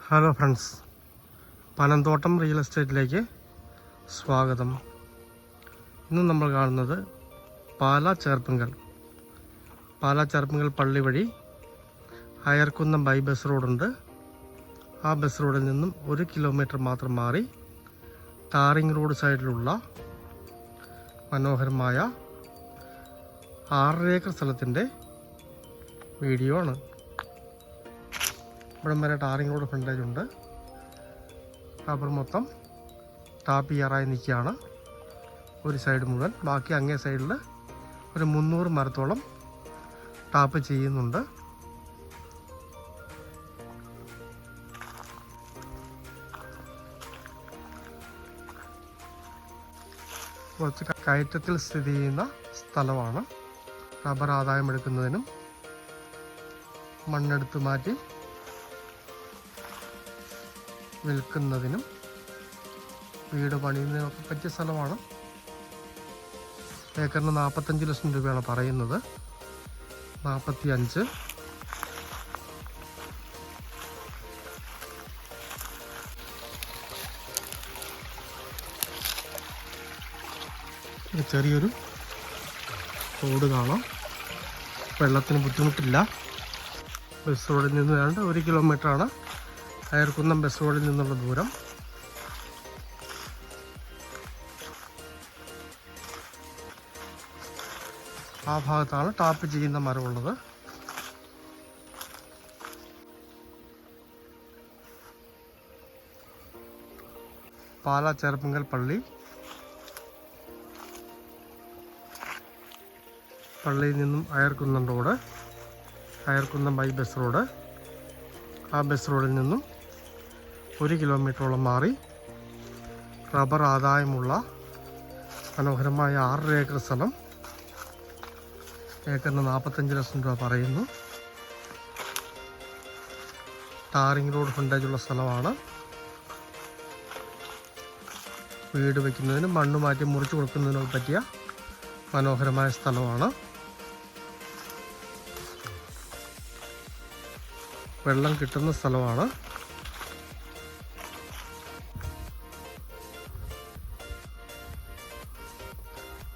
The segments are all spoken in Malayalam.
ഹലോ ഫ്രണ്ട്സ്, പനന്തോട്ടം റിയൽ എസ്റ്റേറ്റിലേക്ക് സ്വാഗതം. ഇന്ന് നമ്മൾ കാണുന്നത് പാലാ ചേർപ്പുങ്കൽ പള്ളി വഴി അയർക്കുന്നം ബസ് റോഡുണ്ട്. ആ ബസ് റോഡിൽ നിന്നും 1 കിലോമീറ്റർ മാത്രം മാറി ടാറിങ് റോഡ് സൈഡിലുള്ള മനോഹരമായ 6 ഏക്കർ സ്ഥലത്തിൻ്റെ വീഡിയോ ആണ്. ഇവിടം വരെ ടാറിങ് റോഡ് ഫ്രണ്ടേജ് ഉണ്ട്. റബ്ബർ മൊത്തം ടാപ്പ് ചെയ്യാറായി നിൽക്കുകയാണ് ഒരു സൈഡ് മുഴുവൻ. ബാക്കി അങ്ങേ സൈഡിൽ ഒരു 300 മരത്തോളം ടാപ്പ് ചെയ്യുന്നുണ്ട്. കുറച്ച് കയറ്റത്തിൽ സ്ഥിതി ചെയ്യുന്ന സ്ഥലമാണ്. റബ്ബർ ആദായം എടുക്കുന്നതിനും മണ്ണെടുത്ത് മാറ്റി വിൽക്കുന്നതിനും വീട് പണിയുന്നതിനൊക്കെ പറ്റിയ സ്ഥലമാണ്. ഏക്കറിന് 45 ലക്ഷം രൂപയാണ് പറയുന്നത്. 45. ചെറിയൊരു റോഡ് കാണാം. വെള്ളത്തിന് ബുദ്ധിമുട്ടില്ല. ബസ് റോഡിൽ നിന്ന് വേണ്ട 1 കിലോമീറ്ററാണ് അയർക്കുന്നം ബസ് റോഡിൽ നിന്നുള്ള ദൂരം. ആ ഭാഗത്താണ് ടാപ്പ് ചെയ്യുന്ന മരമുള്ളത്. പാലാ ചേർപ്പുങ്കൽ പള്ളിയിൽ നിന്നും Ayarkunnam road, Ayarkunnam bus road. ആ ബസ് റോഡിൽ നിന്നും 1 കിലോമീറ്ററോളം മാറി റബ്ബർ ആദായമുള്ള മനോഹരമായ 6 ഏക്കർ സ്ഥലം. ഏക്കറിന് 45 ലക്ഷം രൂപ പറയുന്നു. ടാറിങ് റോഡ് ഫ്രണ്ടേജുള്ള സ്ഥലമാണ്. വീട് വയ്ക്കുന്നതിനും മണ്ണ് മാറ്റി മുറിച്ച് കൊടുക്കുന്നതിനൊക്കെ പറ്റിയ മനോഹരമായ സ്ഥലമാണ്. വെള്ളം കിട്ടുന്ന സ്ഥലമാണ്.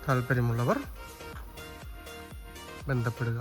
താല്പര്യമുള്ളവർ ബന്ധപ്പെടുക.